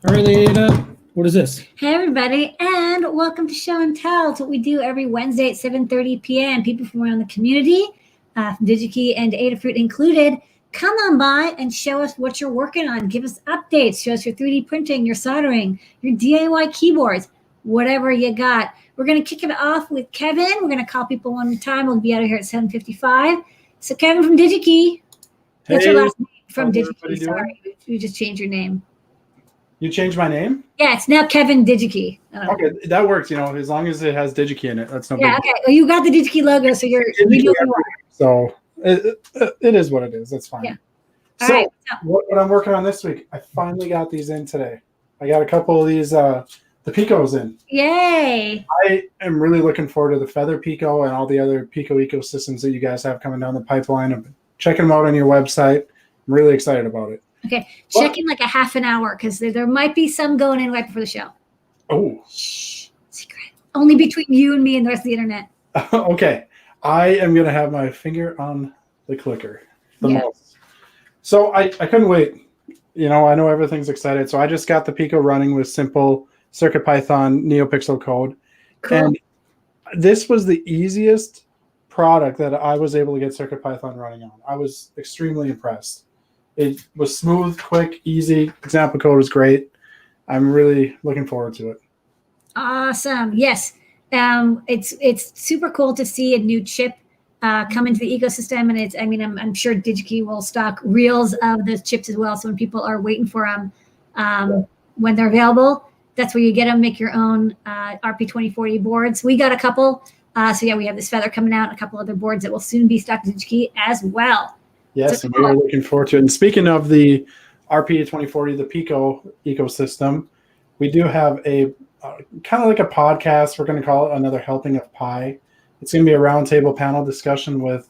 All right, Leah, what is this? Hey, everybody, and welcome to Show and Tell. It's what we do every Wednesday at 7:30 p.m. People from around the community, from Digikey and Adafruit included, come on by and show us what you're working on. Give us updates. Show us your 3D printing, your soldering, your DIY keyboards, whatever you got. We're going to kick it off with Kevin. We're going to call people one more time. We'll be out of here at 7:55. So, Kevin from Digikey. What's your last name from Digikey? Sorry, you just changed your name. You changed my name? Yeah, it's now Kevin Digikey. Okay, that works. You know, as long as it has Digikey in it, that's no big deal. Okay. Well, you got the Digikey logo, so you know who you are. So it is what it is. That's fine. Yeah. All right. What I'm working on this week, I finally got these in today. I got a couple of these, the Picos in. Yay! I am really looking forward to the Feather Pico and all the other Pico ecosystems that you guys have coming down the pipeline. I'm checking them out on your website. I'm really excited about it. Okay, check in like a half an hour because there might be some going in right before the show. Oh. Shh, secret. Only between you and me and the rest of the internet. Okay, I am going to have my finger on the clicker the most. So I couldn't wait. You know, I know everything's excited. So I just got the Pico running with simple CircuitPython NeoPixel code. Cool. And this was the easiest product that I was able to get CircuitPython running on. I was extremely impressed. It was smooth, quick, easy. Example code was great. I'm really looking forward to it. Awesome. Yes. It's super cool to see a new chip come into the ecosystem. And I'm sure Digikey will stock reels of those chips as well. So when people are waiting for them, when they're available, that's where you get them, make your own RP2040 boards. We got a couple. So yeah, we have this Feather coming out, and a couple other boards that will soon be stocked in Digikey as well. Yes, and we're looking forward to it. And speaking of the RP2040, the Pico ecosystem, we do have a kind of like a podcast. We're going to call it Another Helping of Pi. It's going to be a roundtable panel discussion with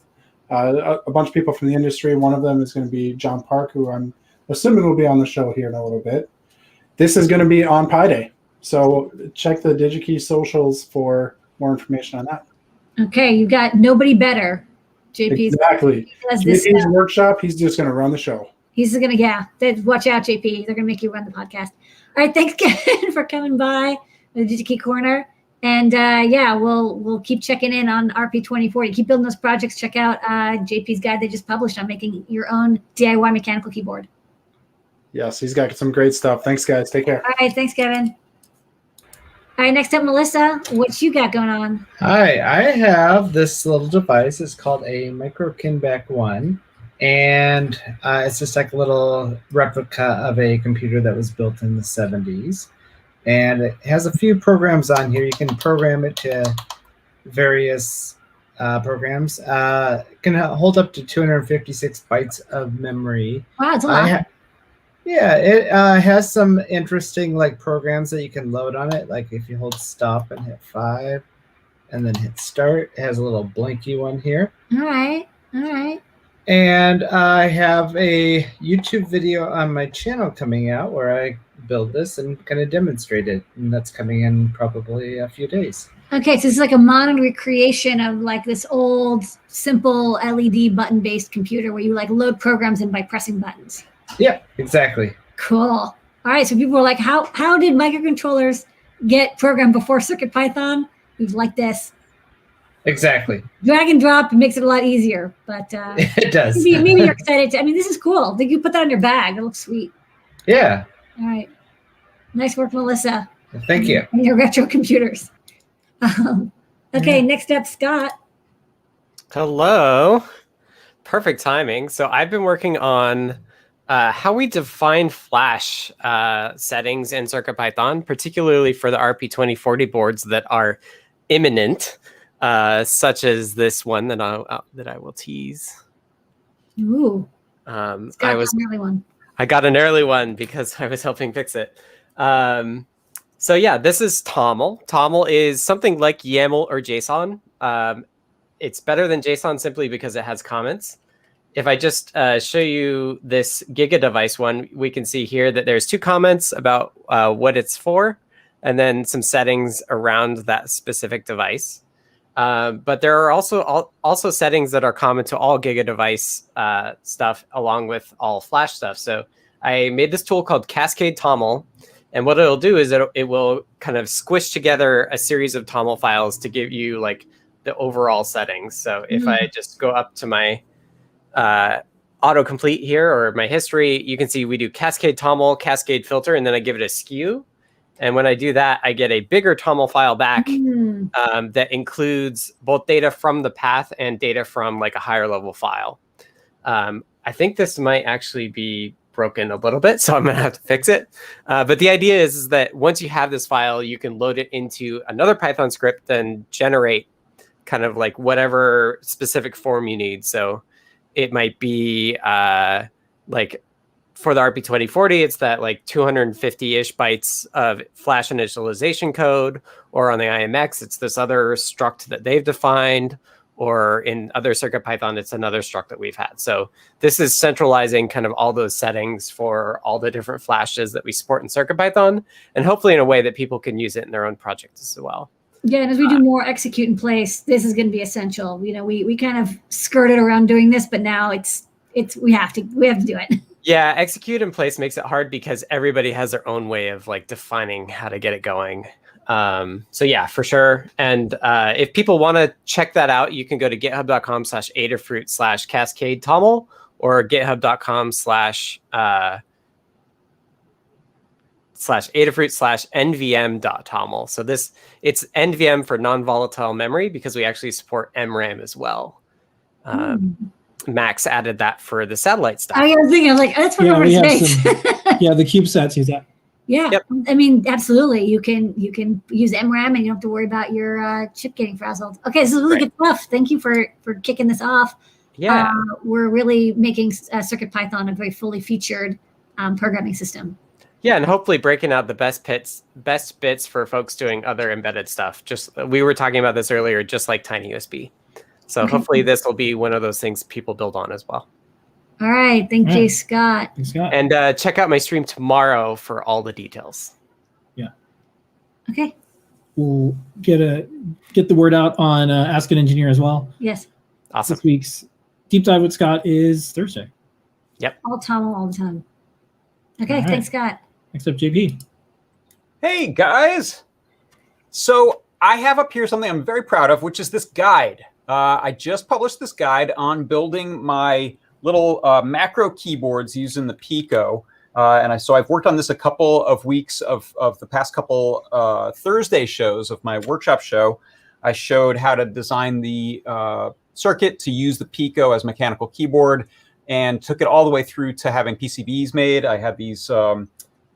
a bunch of people from the industry. One of them is going to be John Park, who I'm assuming will be on the show here in a little bit. This is going to be on Pi Day. So check the Digikey socials for more information on that. Okay, you got nobody better. JP's exactly. JP's workshop. He's just going to run the show. He's going to, watch out, JP. They're going to make you run the podcast. All right, thanks, Kevin, for coming by the Digikey Corner. And we'll keep checking in on RP2040. Keep building those projects. Check out JP's guide they just published on making your own DIY mechanical keyboard. Yes, he's got some great stuff. Thanks, guys. Take care. All right, thanks, Kevin. All right, next up, Melissa, what you got going on? Hi, I have this little device. It's called a Micro Kinback 1, and it's just like a little replica of a computer that was built in the 70s. And it has a few programs on here. You can program it to various programs. It can hold up to 256 bytes of memory. Wow, it's a lot. Yeah, it has some interesting programs that you can load on it. Like if you hold stop and hit 5 and then hit start, it has a little blinky one here. All right. And I have a YouTube video on my channel coming out where I build this and kind of demonstrate it. And that's coming in probably a few days. Okay, so this is like a modern recreation of this old, simple LED button-based computer where you load programs in by pressing buttons. Yeah, exactly. Cool. All right, so people were like, how did microcontrollers get programmed before CircuitPython? We've like this. Exactly. Drag and drop makes it a lot easier, but it does. maybe you're excited to. This is cool. I think you put that on your bag. It looks sweet. Yeah. All right. Nice work, Melissa. Thank you. And your retro computers. Okay, next up, Scott. Hello. Perfect timing. So I've been working on how we define flash settings in CircuitPython, particularly for the RP2040 boards that are imminent, such as this one that I will tease. Ooh. I got an early one because I was helping fix it. So yeah, this is TOML. TOML is something like YAML or JSON. It's better than JSON simply because it has comments. If I just show you this Giga device one, we can see here that there's 2 comments about what it's for, and then some settings around that specific device. But there are also settings that are common to all Giga device stuff, along with all Flash stuff. So I made this tool called Cascade TOML, And what it'll do is it will kind of squish together a series of TOML files to give you like the overall settings. So if I just go up to my autocomplete here or my history, you can see we do cascade TOML, cascade filter, and then I give it a skew. And when I do that, I get a bigger TOML file back that includes both data from the path and data from like a higher level file. I think this might actually be broken a little bit, so I'm gonna have to fix it. But the idea is that once you have this file, you can load it into another Python script and generate kind of like whatever specific form you need. So it might be like for the RP2040, it's that like 250-ish bytes of Flash initialization code, or on the IMX, it's this other struct that they've defined, or in other CircuitPython, it's another struct that we've had. So this is centralizing kind of all those settings for all the different flashes that we support in CircuitPython, and hopefully in a way that people can use it in their own projects as well. Yeah, and as we do more execute in place, this is going to be essential. You know, we kind of skirted around doing this, but now it's we have to do it. Yeah, execute in place makes it hard because everybody has their own way of like defining how to get it going. So yeah, for sure. And if people want to check that out, you can go to github.com/adafruit/cascade toml or github.com/adafruit/nvm.toml. So it's NVM for non-volatile memory because we actually support MRAM as well. Max added that for the satellite stuff. I was thinking, like, that's what we have space. yeah, the CubeSats use that. Yeah, Yep. I mean, absolutely. You can use MRAM and you don't have to worry about your chip getting frazzled. Okay, this is really good stuff. Thank you for kicking this off. Yeah, we're really making CircuitPython a very fully featured programming system. yeah, and hopefully breaking out the best bits for folks doing other embedded stuff. Just we were talking about this earlier, just like Tiny USB. So hopefully this will be one of those things people build on as well. All right. Thank you, Scott. Thanks, Scott. And check out my stream tomorrow for all the details. Yeah. Okay. We'll get the word out on Ask an Engineer as well. Yes. Awesome. This week's Deep Dive with Scott is Thursday. Yep. All the time. Okay. All right. Thanks, Scott. Next up, JP. Hey, guys. So I have up here something I'm very proud of, which is this guide. I just published this guide on building my little macro keyboards using the Pico. So I've worked on this a couple of weeks of the past couple Thursday shows of my workshop show. I showed how to design the circuit to use the Pico as mechanical keyboard and took it all the way through to having PCBs made. I had these, I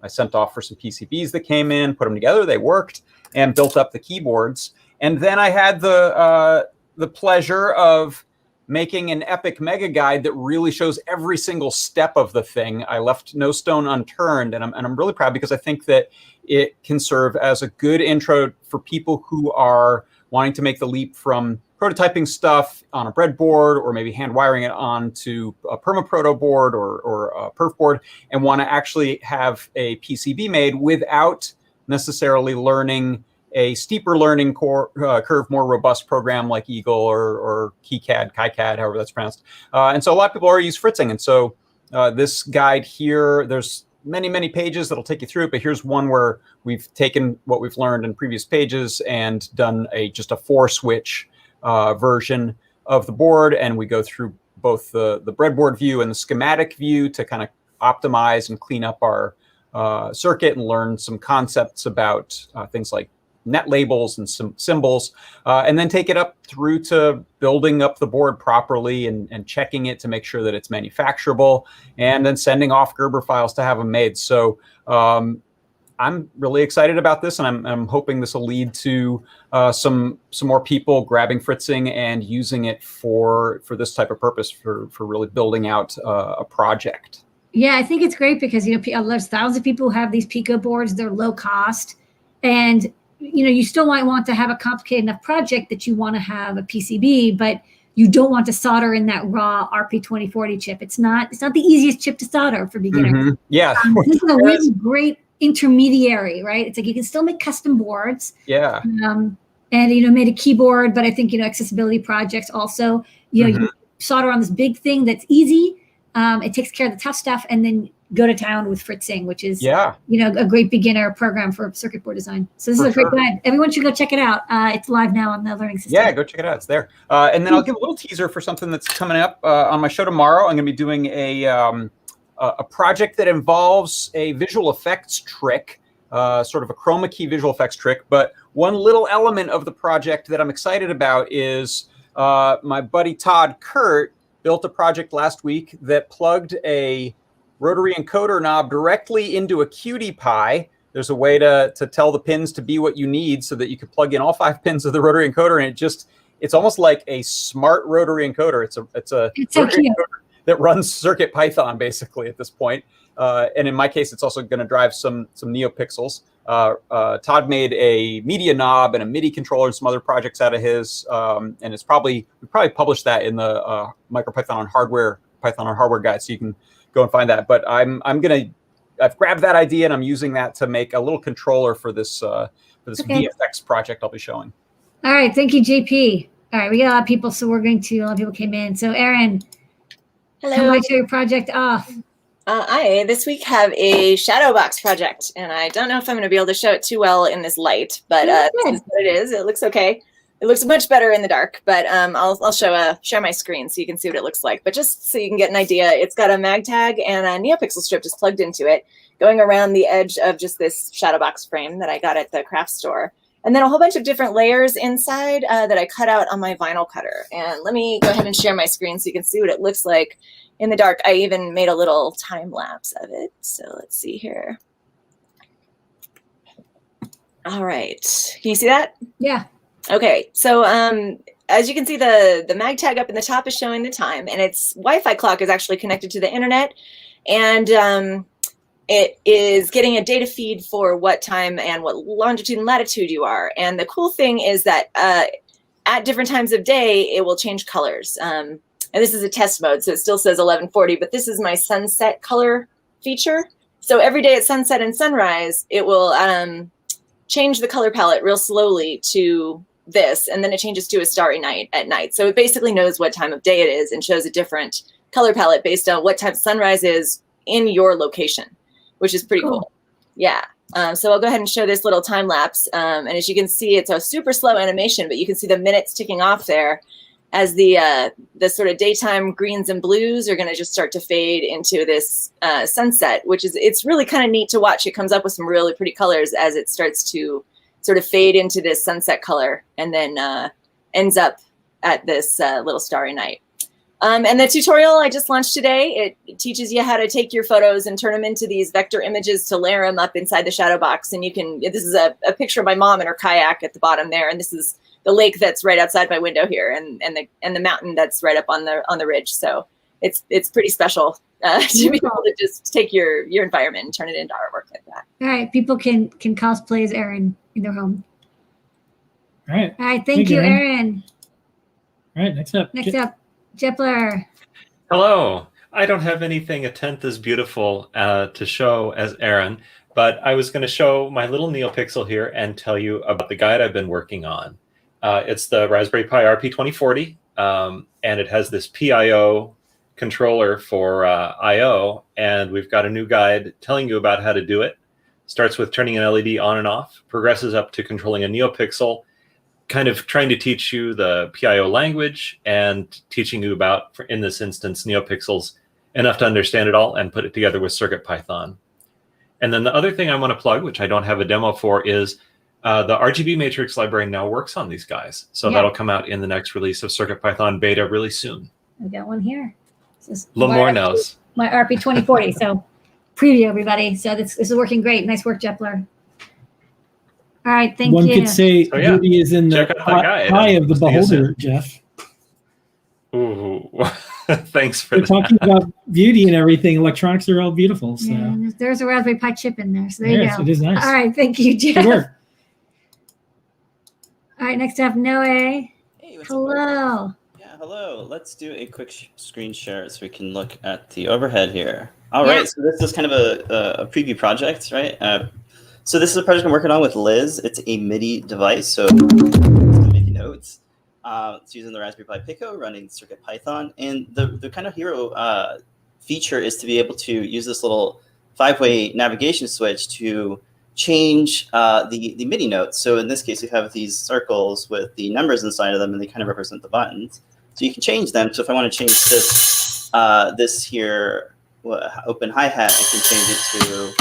sent off for some PCBs that came in, put them together, they worked, and built up the keyboards. And then I had the pleasure of making an epic mega guide that really shows every single step of the thing. I left no stone unturned, and I'm really proud because I think that it can serve as a good intro for people who are wanting to make the leap from prototyping stuff on a breadboard or maybe hand wiring it onto a permaproto board or a perf board and want to actually have a PCB made without necessarily learning a steeper learning curve, more robust program like Eagle or KiCad, however that's pronounced. And so a lot of people already use fritzing. And so this guide here, there's many pages that'll take you through it, but here's one where we've taken what we've learned in previous pages and done just a 4-switch version of the board. And we go through both the breadboard view and the schematic view to kind of optimize and clean up our circuit and learn some concepts about things like net labels and some symbols, and then take it up through to building up the board properly and checking it to make sure that it's manufacturable, and then sending off Gerber files to have them made. So I'm really excited about this, and I'm hoping this will lead to some more people grabbing fritzing and using it for this type of purpose, for really building out a project. Yeah, I think it's great because, there's thousands of people who have these Pico boards. They're low cost, and you still might want to have a complicated enough project that you want to have a PCB, but you don't want to solder in that raw RP2040 chip. It's not the easiest chip to solder for beginners. Mm-hmm. Yeah. This is a really great intermediary, right? It's like you can still make custom boards. Yeah. And made a keyboard, but I think accessibility projects also, you solder on this big thing that's easy. It takes care of the tough stuff, and then go to town with fritzing, which is Yeah. a great beginner program for circuit board design. So this is a great guide. Everyone should go check it out. It's live now on the Learning System. Yeah, go check it out. It's there. And then I'll give a little teaser for something that's coming up on my show tomorrow. I'm going to be doing a project that involves a visual effects trick, sort of a chroma key visual effects trick. But one little element of the project that I'm excited about is my buddy Todd Kurt built a project last week that plugged a rotary encoder knob directly into a QT Pi. There's a way to tell the pins to be what you need so that you can plug in all 5 pins of the rotary encoder, and it's almost like a smart rotary encoder. It's a so cute. encoder that runs Circuit Python basically at this point. And in my case, it's also going to drive some NeoPixels. Todd made a media knob and a MIDI controller and some other projects out of his, and we probably published that in the MicroPython on Hardware guide, so you can go and find that. But I've grabbed that idea and I'm using that to make a little controller for this VFX project I'll be showing. All right, thank you, JP. All right, we got a lot of people, so a lot of people came in. So Aaron, hello. How might show your project off? I this week have a shadow box project, and I don't know if I'm going to be able to show it too well in this light, but this is what it is. It looks okay. It looks much better in the dark, but I'll share my screen so you can see what it looks like. But just so you can get an idea, it's got a mag tag and a NeoPixel strip just plugged into it, going around the edge of just this shadow box frame that I got at the craft store. And then a whole bunch of different layers inside that I cut out on my vinyl cutter. And let me go ahead and share my screen so you can see what it looks like in the dark. I even made a little time lapse of it. So let's see here. All right. Can you see that? Yeah. Okay. So as you can see, the mag tag up in the top is showing the time, and its Wi-Fi clock is actually connected to the internet. And it is getting a data feed for what time and what longitude and latitude you are. And the cool thing is that at different times of day, it will change colors. And this is a test mode, so it still says 1140, but this is my sunset color feature. So every day at sunset and sunrise, it will change the color palette real slowly to this, and then it changes to a starry night at night. So it basically knows what time of day it is and shows a different color palette based on what time sunrise is in your location, which is pretty cool. Yeah. So I'll go ahead and show this little time lapse. And as you can see, it's a super slow animation, but you can see the minutes ticking off there as the sort of daytime greens and blues are going to just start to fade into this sunset, it's really kind of neat to watch. It comes up with some really pretty colors as it starts to sort of fade into this sunset color and then ends up at this little starry night. And the tutorial I just launched today, it teaches you how to take your photos and turn them into these vector images to layer them up inside the shadow box. And this is a picture of my mom in her kayak at the bottom there. And this is the lake that's right outside my window here, and the mountain that's right up on the ridge. So it's pretty special to be able to just take your environment and turn it into artwork like that. All right, people can cosplay as Aaron in their home. All right. All right, thank you, Aaron. All right, next up. Jepler. Hello. I don't have anything a tenth as beautiful to show as Aaron, but I was going to show my little NeoPixel here and tell you about the guide I've been working on. It's the Raspberry Pi RP2040, and it has this PIO controller for I/O, and we've got a new guide telling you about how to do it. Starts with turning an LED on and off, progresses up to controlling a NeoPixel, kind of trying to teach you the PIO language and teaching you about, in this instance, NeoPixels enough to understand it all and put it together with CircuitPython. And then the other thing I want to plug, which I don't have a demo for, is the RGB matrix library now works on these guys. So that'll come out in the next release of CircuitPython beta really soon. I got one here. Lamore knows. My RP2040. So preview, everybody. So this is working great. Nice work, Jepler. All right, thank you. One could say beauty is in the eye of the beholder, Jeff. Ooh, thanks for We're talking about beauty and everything. Electronics are all beautiful. So there's a Raspberry Pi chip in there. So there you go. It is nice. All right, thank you, Jeff. Good work. All right, next up, Noe. Hey, hello. Yeah, hello. Let's do a quick screen share so we can look at the overhead here. All right, so this is kind of a preview project, right? So this is a project I'm working on with Liz. It's a MIDI device, so making notes. It's using the Raspberry Pi Pico, running CircuitPython, and the kind of hero feature is to be able to use this little 5-way navigation switch to change the MIDI notes. So in this case, you have these circles with the numbers inside of them, and they kind of represent the buttons. So you can change them. So if I want to change this this here open hi-hat, I can change it to,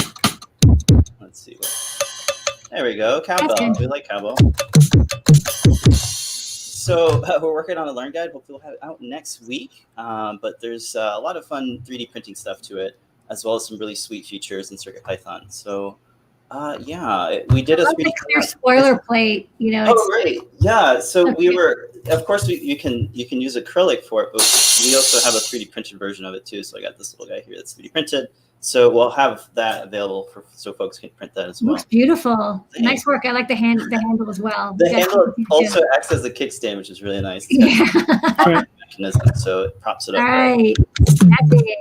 let's see, there we go, cowbell. We like cowbell. So we're working on a Learn Guide. Hopefully we'll have it out next week. But there's a lot of fun 3D printing stuff to it, as well as some really sweet features in CircuitPython. So yeah, we did a 3D clear spoiler plate. You know. Oh right, yeah. So we were, of course, you can use acrylic for it, but we also have a 3D printed version of it too. So I got this little guy here that's 3D printed. So we'll have that available so folks can print that as well. Looks beautiful. Nice work. I like the handle as well. The handle also acts as a kickstand, which is really nice. Yeah. Mechanism, so it props it up. All right. Happy.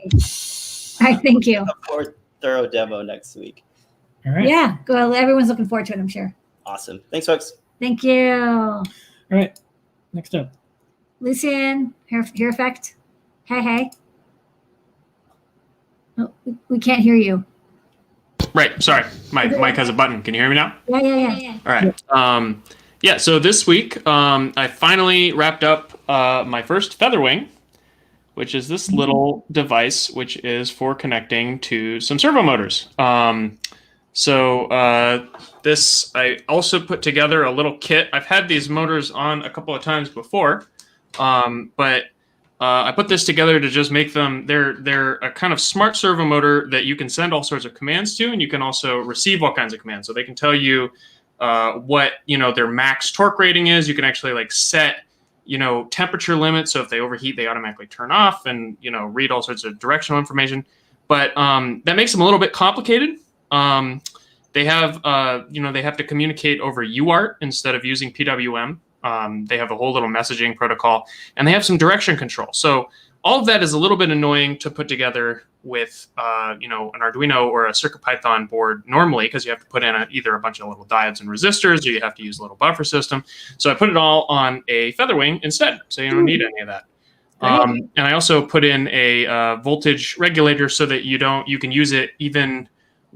All right. Thank you. A more thorough demo next week. All right. Yeah. Well, everyone's looking forward to it, I'm sure. Awesome. Thanks, folks. Thank you. All right. Next up. Lucian, hair effect. Hey. Oh, we can't hear you. Right. Sorry. My mic has a button. Can you hear me now? Yeah. All right. Yeah. So this week, I finally wrapped up my first Featherwing, which is this little device, which is for connecting to some servo motors. This, I also put together a little kit. I've had these motors on a couple of times before, but I put this together to just make them, they're a kind of smart servo motor that you can send all sorts of commands to, and you can also receive all kinds of commands. So they can tell you what, their max torque rating is. You can actually like set, temperature limits. So if they overheat, they automatically turn off, and, read all sorts of directional information. But that makes them a little bit complicated. They have, they have to communicate over UART instead of using PWM. They have a whole little messaging protocol, and they have some direction control. So all of that is a little bit annoying to put together with, an Arduino or a CircuitPython board normally, because you have to put in either a bunch of little diodes and resistors, or you have to use a little buffer system. So I put it all on a Featherwing instead, so you don't need any of that. And I also put in a voltage regulator so that you can use it even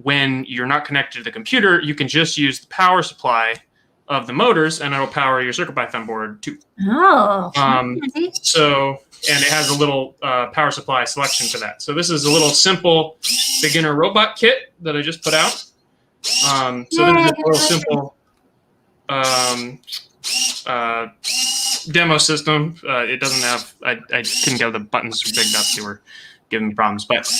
when you're not connected to the computer. You can just use the power supply of the motors, and it'll power your CircuitPython board too. Oh. And it has a little power supply selection for that. So this is a little simple beginner robot kit that I just put out. This is a little simple demo system. It doesn't have, I couldn't get the buttons big enough. They were giving me problems, but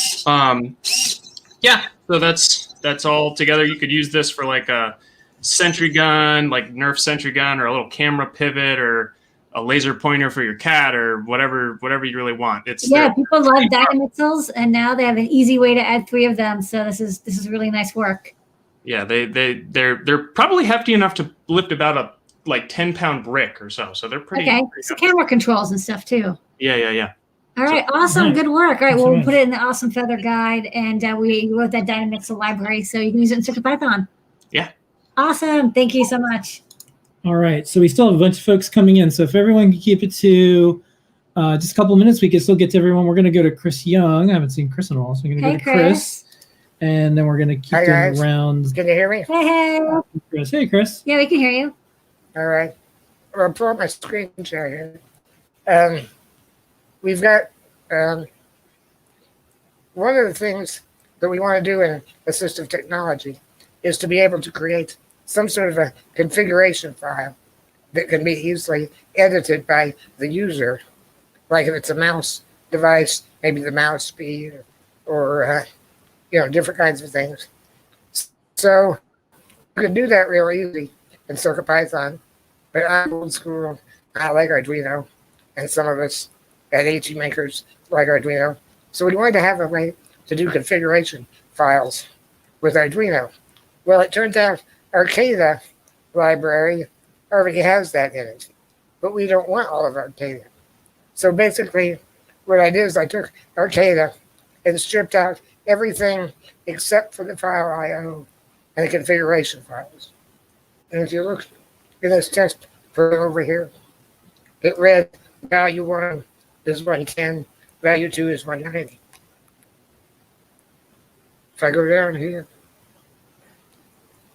yeah, so that's all together. You could use this for like a sentry gun, like Nerf sentry gun, or a little camera pivot, or a laser pointer for your cat, or whatever you really want. People love Dynamixels, and now they have an easy way to add 3 of them. So this is really nice work. Yeah, they're probably hefty enough to lift about a 10-pound brick or so. So they're pretty. Okay, so camera controls and stuff too. Yeah. All right, awesome, good work. All right, well, we'll put it in the awesome Feather Guide, and we wrote that Dynamixel library, so you can use it in CircuitPython. Yeah. Awesome, thank you so much. All right, so we still have a bunch of folks coming in. So if everyone can keep it to just a couple of minutes, we can still get to everyone. We're going to go to Chris Young. I haven't seen Chris in a while, so we're going to go to Chris. And then we're going to keep doing rounds. Can you hear me? Hey. Chris. Hey, Chris. Yeah, we can hear you. All right. I'll pull up my screen share here. We've got one of the things that we want to do in assistive technology is to be able to create some sort of a configuration file that can be easily edited by the user. Like if it's a mouse device, maybe the mouse speed or different kinds of things. So you can do that real easy in CircuitPython, but I'm old school. I like Arduino, and some of us at HE makers like Arduino. So we wanted to have a way to do configuration files with Arduino. Well, it turns out Arcada library already has that in it, but we don't want all of Arcada. So basically, what I did is I took Arcada and stripped out everything except for the file IO and the configuration files. And if you look in this test for over here, it read value 1 is 110, value 2 is 190. if I go down here,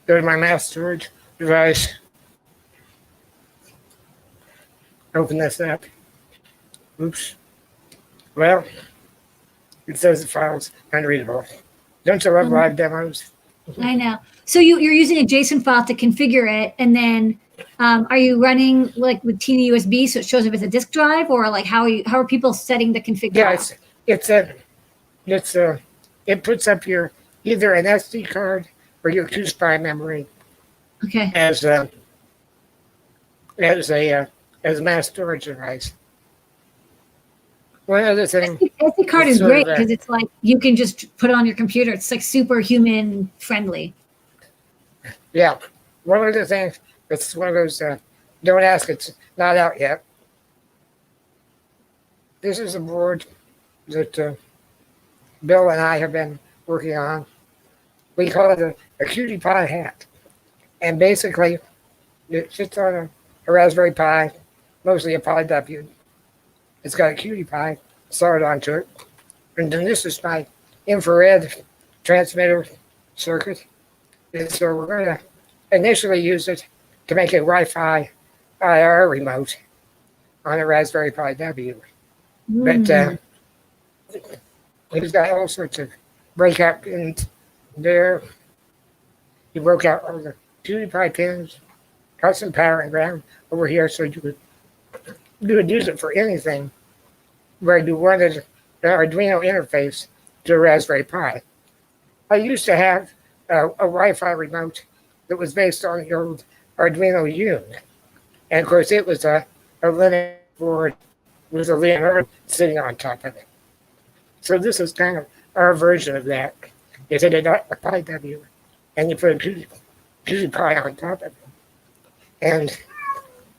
go to my mass storage device, open this up. Oops. Well, it says the file's unreadable. Don't you love live demos? I know. So you're using a JSON file to configure it, and then are you running like with TinyUSB USB so it shows up as a disk drive, or like how are people setting the config? Yeah, it puts up your either an SD card or your QSPI memory. Okay. As a mass storage device. One other thing. SD card is great because it's like you can just put it on your computer. It's like super human friendly. Yeah. One other thing. It's one of those. Don't ask. It's not out yet. This is a board that Bill and I have been working on. We call it a cutie pie hat, and basically, it sits on a Raspberry Pi, mostly a Pi W. It's got a cutie pie soldered onto it. And then this is my infrared transmitter circuit. And so we're going to initially use it to make a Wi-Fi IR remote on a Raspberry Pi W. But he's got all sorts of breakout pins there. He broke out all the cutie pie pins, got some power and ground over here so you could use it for anything where you wanted the Arduino interface to a Raspberry Pi. I used to have a Wi-Fi remote that was based on the old Arduino Uno. And of course, it was a Linux board with a Leonardo sitting on top of it. So this is kind of our version of that. You take a Pi W and you put a cutie pie on top of it. And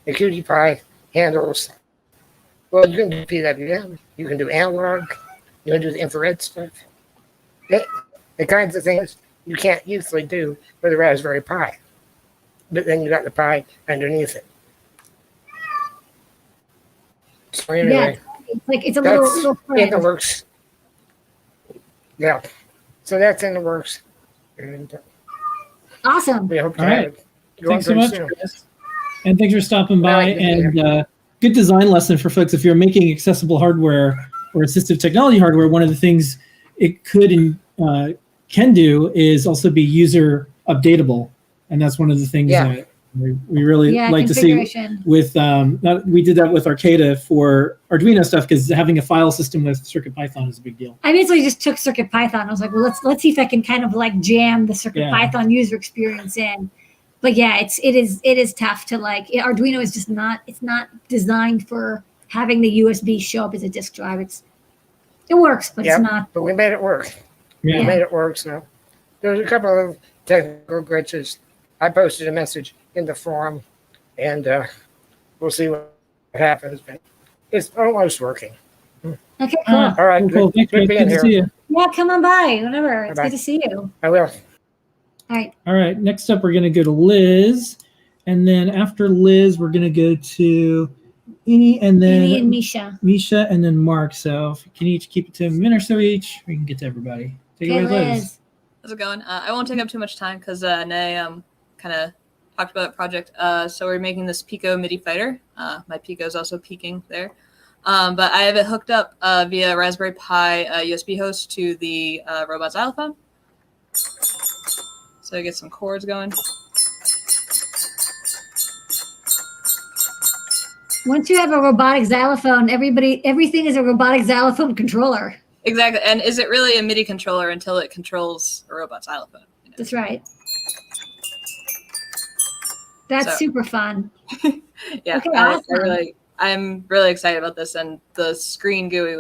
the cutie pie handles, well, you can do PWM, you can do analog, you can do the infrared stuff. The kinds of things you can't usually do with a Raspberry Pi. But then you got the Pi underneath it. So anyway, yeah, it's a little in the works. Yeah, so that's in the works. And awesome. we hope to All have right. it going Thanks so much, soon. Chris. And thanks for stopping by. Good to And good design lesson for folks. If you're making accessible hardware or assistive technology hardware, one of the things it could and can do is also be user updatable. And that's one of the things that we really like to see with, we did that with Arcada for Arduino stuff because having a file system with CircuitPython is a big deal. I basically just took CircuitPython. I was like, well, let's see if I can kind of like jam the CircuitPython user experience in. But yeah, it is tough to like, Arduino is just it's not designed for having the USB show up as a disk drive. It works, but it's not. But we made it work. Yeah. We made it work. So there's a couple of technical glitches. I posted a message in the forum, and we'll see what happens. But it's almost working. Okay, cool. All right, Cool. Thanks, good Chris. being Good to here. see you. Yeah, come on by whenever. It's Bye-bye. good to see you. I will. All right. All right. Next up, we're going to go to Liz. And then after Liz, we're going to go to Eni and then Eni and Misha. Misha and then Mark. So if you can each keep it to a minute or so each, we can get to everybody. Take it away, Liz. How's it going? I won't take up too much time because Nay kind of talked about that project. So we're making this Pico MIDI fighter. My Pico is also peaking there. But I have it hooked up via Raspberry Pi USB host to the robot xylophone. So I get some chords going. Once you have a robotic xylophone, everything is a robotic xylophone controller. Exactly. And is it really a MIDI controller until it controls a robot xylophone? You know? That's right. That's super fun. Yeah. Okay, awesome. I'm really excited about this, and the screen GUI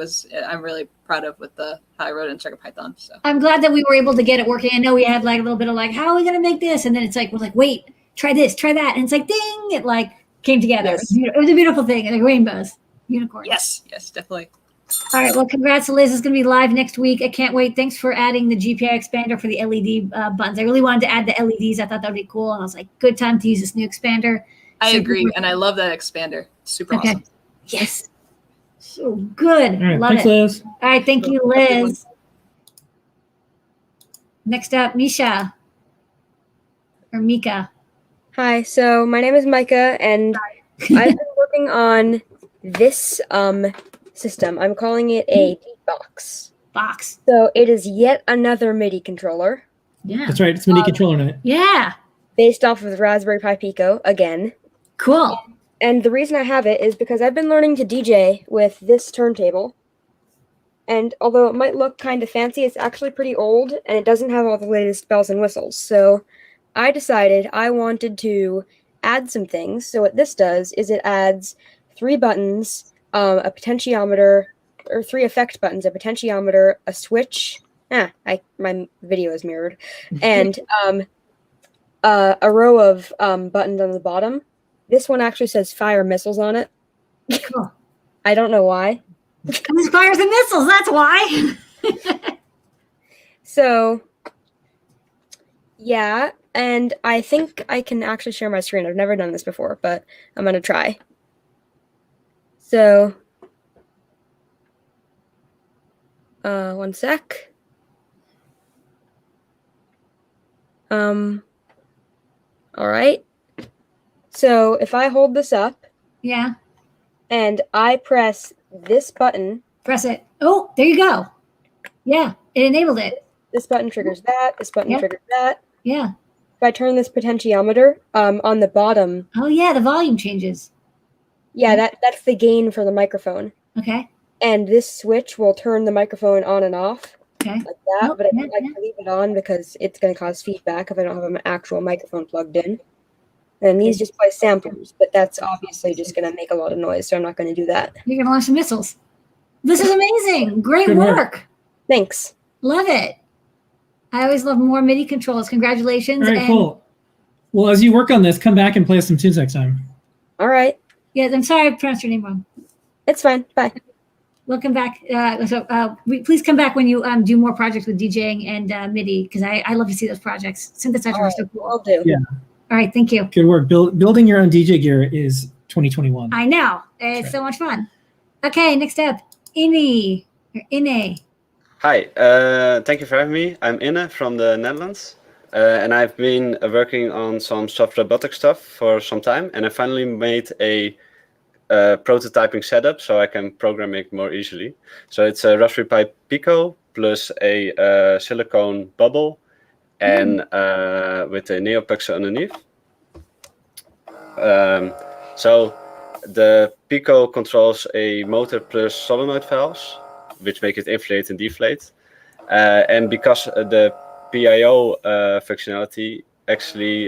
I'm really proud of with how I wrote it in CircuitPython. So I'm glad that we were able to get it working. I know we had like a little bit of like, how are we gonna make this? And then it's like we're like, wait, try this, try that, and it's like ding, it like came together. Yes. It was a beautiful thing, and like rainbows, unicorns. Yes, definitely. All right, well, congrats to Liz. It's going to be live next week. I can't wait. Thanks for adding the GPI expander for the LED buttons. I really wanted to add the LEDs. I thought that would be cool. And I was like, good time to use this new expander. I agree. And I love that expander. Super awesome. Yes. So good. All right, Love thanks, it. Liz. All right, thank you, Liz. Next up, Misha. Or Mika. Hi, so my name is Micah, and I've been working on this system. I'm calling it a box. Box. So it is yet another MIDI controller. Yeah. That's right. It's MIDI controller night. Yeah. Based off of the Raspberry Pi Pico again. Cool. And the reason I have it is because I've been learning to DJ with this turntable. And although it might look kind of fancy, it's actually pretty old, and it doesn't have all the latest bells and whistles. So I decided I wanted to add some things. So what this does is it adds 3 buttons, a potentiometer, or 3 effect buttons, a potentiometer, a switch. My video is mirrored, and a row of buttons on the bottom. This one actually says fire missiles on it. Cool. I don't know why. Because fires and missiles, that's why. So, yeah, and I think I can actually share my screen. I've never done this before, but I'm going to try. So, one sec. All right. So if I hold this up. Yeah. And I press this button. Press it. Oh, there you go. Yeah, it enabled it. This button triggers that. This button triggers that. Yeah. If I turn this potentiometer on the bottom. Oh, yeah, the volume changes. Yeah, that's the gain for the microphone. Okay. And this switch will turn the microphone on and off. Okay. Like that, but I don't like to leave it on because it's going to cause feedback if I don't have an actual microphone plugged in. And these just play samplers, but that's obviously just going to make a lot of noise, so I'm not going to do that. You're going to launch some missiles. This is amazing. Great Good work. Thanks. Love it. I always love more MIDI controls. Congratulations. All right, cool. Well, as you work on this, come back and play us some tunes next time. All right. Yeah, I'm sorry I pronounced your name wrong. It's fine. Bye. Welcome back. Please come back when you do more projects with DJing and MIDI, because I love to see those projects. Synthesizers are so cool. I'll do. Yeah. All right, thank you. Good work. Building your own DJ gear is 2021. I know. It's so much fun. Okay, next up, Ine. Hi, thank you for having me. I'm Inne from the Netherlands, and I've been working on some soft robotic stuff for some time, and I finally made a prototyping setup so I can program it more easily. So it's a Raspberry Pi Pico plus a silicone bubble and with a NeoPixel underneath. So the Pico controls a motor plus solenoid valves, which make it inflate and deflate. And because the PIO functionality, actually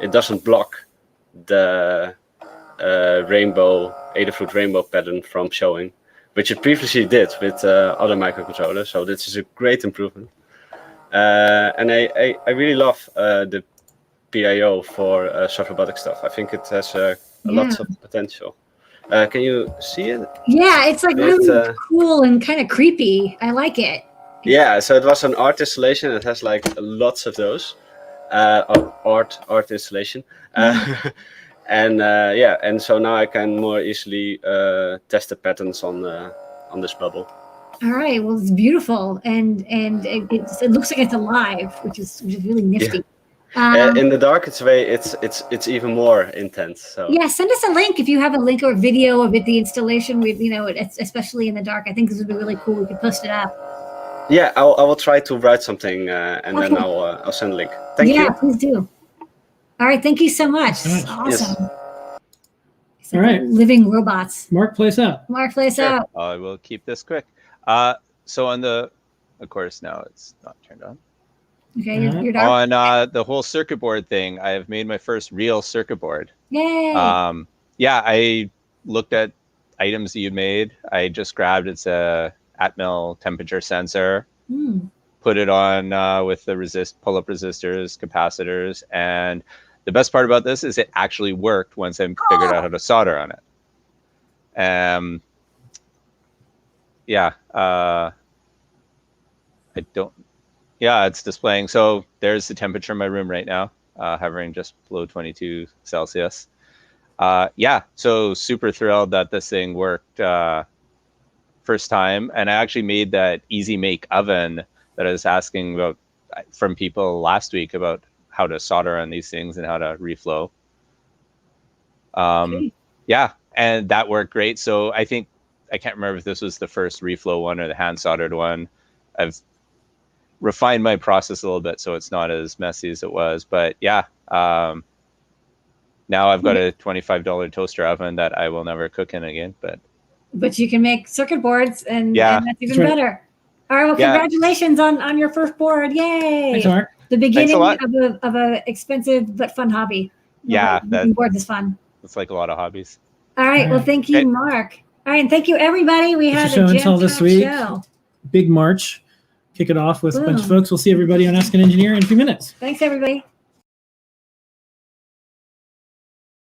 it doesn't block the Adafruit rainbow pattern from showing, which it previously did with other microcontrollers. So this is a great improvement. And I really love the PIO for soft robotic stuff. I think it has lots of potential. Can you see it? Yeah, it's like really cool and kind of creepy. I like it. Yeah, so it was an art installation. It has like lots of those art installation. And so now I can more easily test the patterns on this bubble. All right, well, it's beautiful, and it looks like it's alive, which is really nifty. Yeah. In the dark, it's even more intense. So yeah, send us a link if you have a link or a video of the installation. Especially in the dark, I think this would be really cool. We could post it up. Yeah, I will try to write something and then I'll send a link. Thank you. Yeah, please do. All right, thank you so much. This is awesome. Yes. All right, living robots. Mark, play us out. Mark, play us out. I will keep this quick. So on of course, now it's not turned on. Okay, you're dark. On the whole circuit board thing, I have made my first real circuit board. Yay! Yeah, I looked at items that you made. I just grabbed it's a Atmel temperature sensor, put it on with the pull-up resistors, capacitors, and the best part about this is it actually worked once I figured out how to solder on it. It's displaying. So there's the temperature in my room right now, hovering just below 22 Celsius. So super thrilled that this thing worked first time. And I actually made that easy make oven that I was asking about from people last week about how to solder on these things and how to reflow. Yeah, and that worked great. So I think, I can't remember if this was the first reflow one or the hand soldered one. I've refined my process a little bit so it's not as messy as it was. But yeah, now I've got a $25 toaster oven that I will never cook in again. But you can make circuit boards, and that's even that's right. better. All right, well, congratulations on your first board. Yay. Thanks, Mark. The beginning Thanks of a expensive but fun hobby. Yeah, making boards is fun. It's like a lot of hobbies. All right, well, thank you, Mark. All right, and thank you, everybody. We had a show and tell this jam-packed week. show. Big March. Kick it off with a bunch of Boom. folks. We'll see everybody on Ask an Engineer in a few minutes. Thanks, everybody.